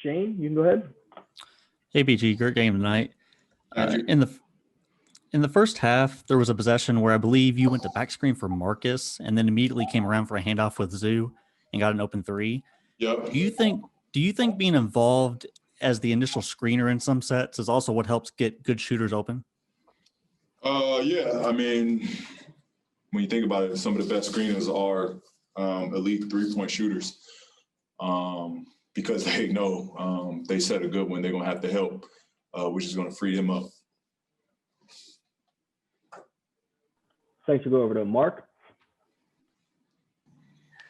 Shane, you can go ahead. Hey, PG, great game tonight. In the first half, there was a possession where I believe you went to back screen for Marcus and then immediately came around for a handoff with Zoo and got an open three. Yep. Do you think being involved as the initial screener in some sets is also what helps get good shooters open? Yeah. I mean, when you think about it, some of the best screeners are elite three-point shooters because they know they set a good one, they're going to have to help, which is going to free them up. Thanks. To go over to Mark.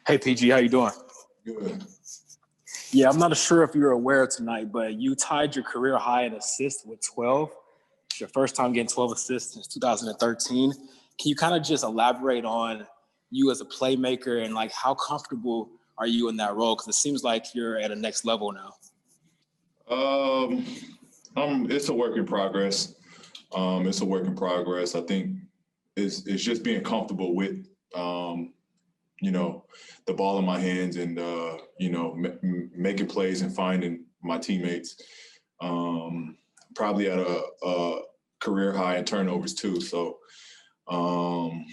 Hey, PG, how you doing? Good. Yeah, I'm not sure if you're aware tonight, but you tied your career high in assists with 12. It's your first time getting 12 assists since 2013. Can you kind of just elaborate on you as a playmaker and like how comfortable are you in that role? Because it seems like you're at a next level now. It's a work in progress. I think it's just being comfortable with the ball in my hands and making plays and finding my teammates. Probably at a career high in turnovers too. So I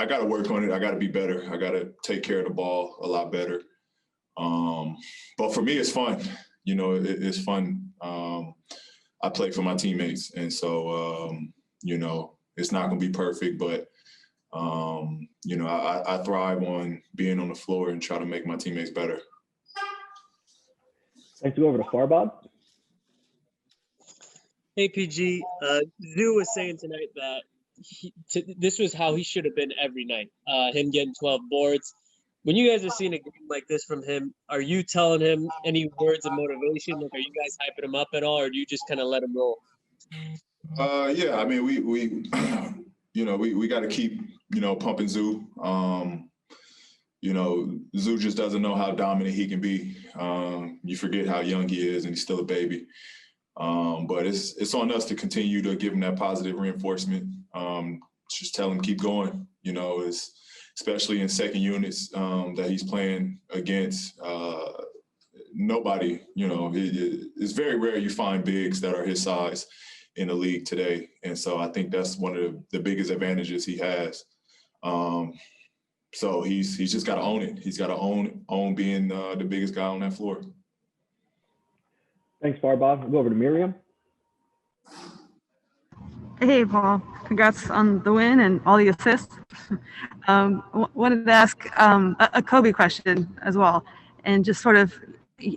got to work on it. I got to be better. I got to take care of the ball a lot better. But for me, it's fun. It's fun. I play for my teammates, and so it's not going to be perfect, but I thrive on being on the floor and try to make my teammates better. Thanks. To go over to Farbod. Hey, PG. Zoo was saying tonight that this was how he should have been every night, him getting 12 boards. When you guys are seeing a game like this from him, are you telling him any words of motivation? Like, are you guys hyping him up at all, or do you just kind of let him roll? Yeah, I mean, we got to keep, pumping Zoo. Zoo just doesn't know how dominant he can be. You forget how young he is, and he's still a baby. But it's on us to continue to give him that positive reinforcement. Just tell him keep going. Especially in second units that he's playing against. Nobody, it's very rare you find bigs that are his size in the league today. And so I think that's one of the biggest advantages he has. So he's just got to own it. He's got to own being the biggest guy on that floor. Thanks, Farbod. We'll go over to Miriam. Hey, Paul. Congrats on the win and all the assists. Wanted to ask a Kobe question as well. And just sort of,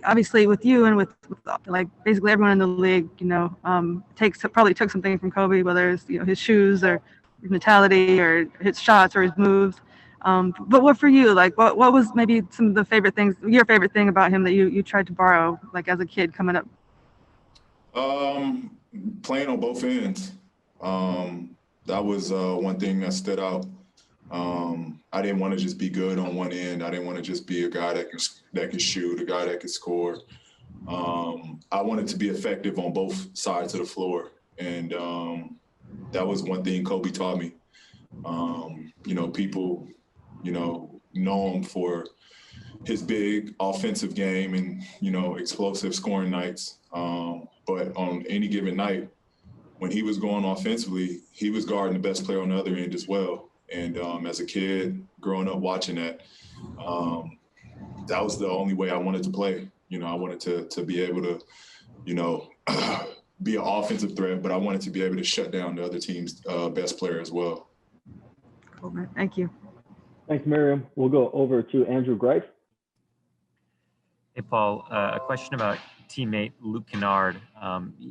obviously with you and with like basically everyone in the league, probably took something from Kobe, whether it's, his shoes or his mentality or his shots or his moves. But what for you, like what was maybe some of the favorite things, your favorite thing about him that you tried to borrow, like as a kid coming up? Playing on both ends. That was one thing that stood out. I didn't want to just be good on one end. I didn't want to just be a guy that could shoot, a guy that could score. I wanted to be effective on both sides of the floor. And that was one thing Kobe taught me. People, know him for his big offensive game and, explosive scoring nights. But on any given night, when he was going offensively, he was guarding the best player on the other end as well. And as a kid growing up watching that, that was the only way I wanted to play. I wanted to be able to, be an offensive threat, but I wanted to be able to shut down the other team's best player as well. Cool, man. Thank you. Thanks, Miriam. We'll go over to Andrew Greif. Hey, Paul, a question about teammate Luke Kennard.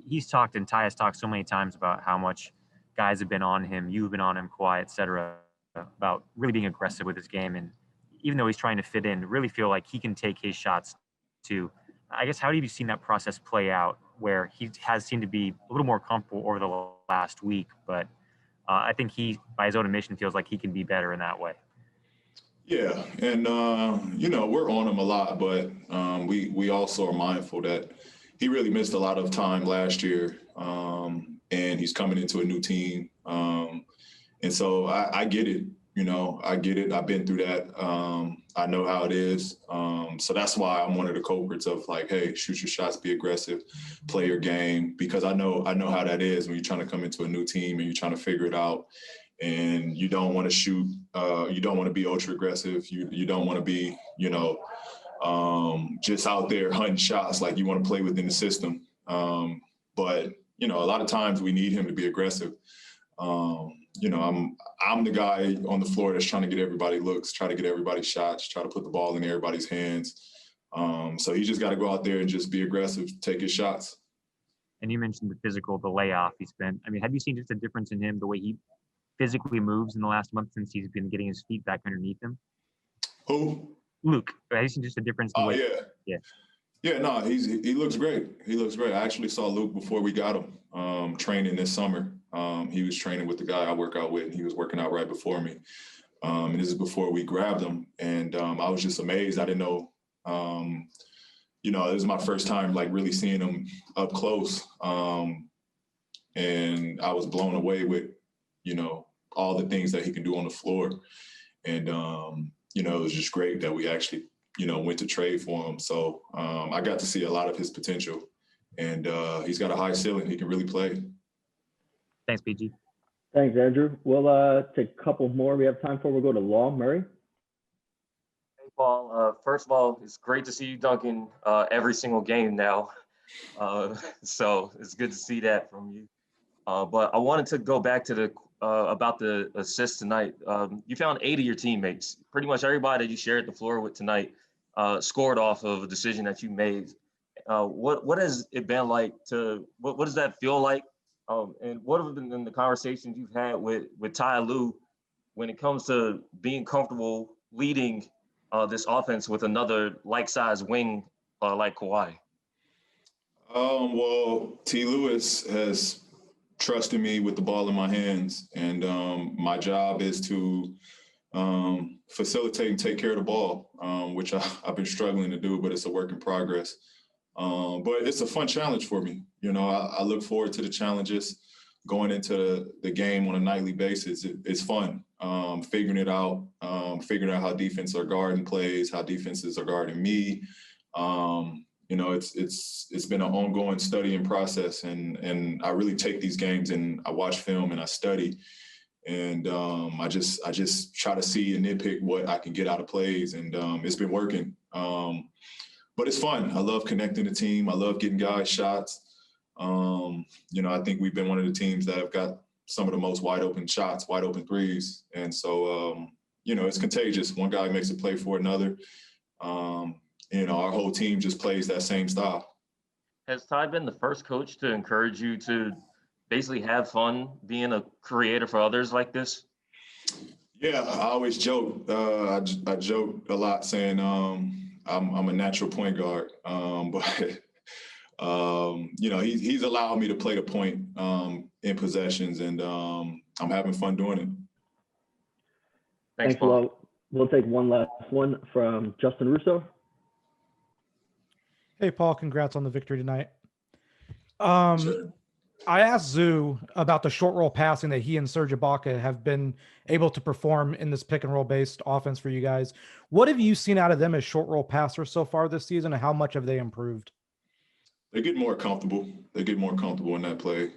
He's talked and Ty has talked so many times about how much guys have been on him, you've been on him, Kawhi, et cetera, about really being aggressive with his game. And even though he's trying to fit in, really feel like he can take his shots too. I guess, how have you seen that process play out where he has seemed to be a little more comfortable over the last week, but I think he, by his own admission, feels like he can be better in that way. Yeah, and we're on him a lot, but we also are mindful that he really missed a lot of time last year, and he's coming into a new team, and so I get it. I get it. I've been through that. I know how it is. So that's why I'm one of the culprits of like, hey, shoot your shots, be aggressive, play your game, because I know how that is when you're trying to come into a new team and you're trying to figure it out, and you don't want to shoot. You don't want to be ultra aggressive. You don't want to be, just out there hunting shots. Like, you want to play within the system. But a lot of times we need him to be aggressive. I'm the guy on the floor that's trying to get everybody looks, try to get everybody shots, try to put the ball in everybody's hands. So he just got to go out there and just be aggressive, take his shots. And you mentioned the physical, the layoff he spent. I mean, have you seen just a difference in him, the way he physically moves in the last month since he's been getting his feet back underneath him? Who? Luke. Have you seen just a difference in the way? Yeah. Yeah, no, he looks great. He looks great. I actually saw Luke before we got him training this summer. He was training with the guy I work out with, and he was working out right before me. And this is before we grabbed him. And I was just amazed. I didn't know, it was my first time like really seeing him up close. And I was blown away with, all the things that he can do on the floor. And, it was just great that we actually, went to trade for him. So I got to see a lot of his potential, and he's got a high ceiling. He can really play. Thanks, PG. Thanks, Andrew. We'll take a couple more we have time for. We'll go to Law. Murray. Hey, Paul. First of all, it's great to see you dunking every single game now. So it's good to see that from you. But I wanted to go back to about the assists tonight. You found 8 of your teammates. Pretty much everybody that you shared the floor with tonight scored off of a decision that you made. What has it been like what does that feel like? And what have been the conversations you've had with Ty Lue when it comes to being comfortable leading this offense with another like-sized wing like Kawhi? Well, T. Lewis has trusted me with the ball in my hands, and my job is to facilitate and take care of the ball, which I've been struggling to do, but it's a work in progress. But it's a fun challenge for me. I look forward to the challenges going into the game on a nightly basis. It's fun figuring out how defenses are guarding plays, how defenses are guarding me. It's been an ongoing studying process, and I really take these games and I watch film and I study, and I just try to see and nitpick what I can get out of plays, and it's been working. But it's fun. I love connecting the team. I love getting guys shots. I think we've been one of the teams that have got some of the most wide open shots, wide open threes. And so, it's contagious. One guy makes a play for another. Our whole team just plays that same style. Has Ty been the first coach to encourage you to basically have fun being a creator for others like this? Yeah, I always joke. I joke a lot saying I'm a natural point guard, but he's allowed me to play the point in possessions, and I'm having fun doing it. Thanks, Paul. Paul. We'll take one last one from Justin Russo. Hey, Paul, congrats on the victory tonight. Sure. I asked Zoo about the short roll passing that he and Serge Ibaka have been able to perform in this pick and roll based offense for you guys. What have you seen out of them as short roll passers so far this season, and how much have they improved? They get more comfortable. They get more comfortable in that play.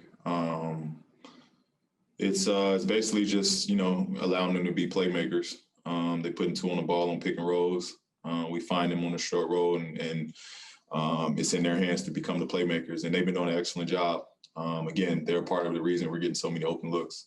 It's basically just, allowing them to be playmakers. They put 2 on the ball on pick and rolls. We find them on the short roll, and it's in their hands to become the playmakers, and they've been doing an excellent job. Again, they're part of the reason we're getting so many open looks.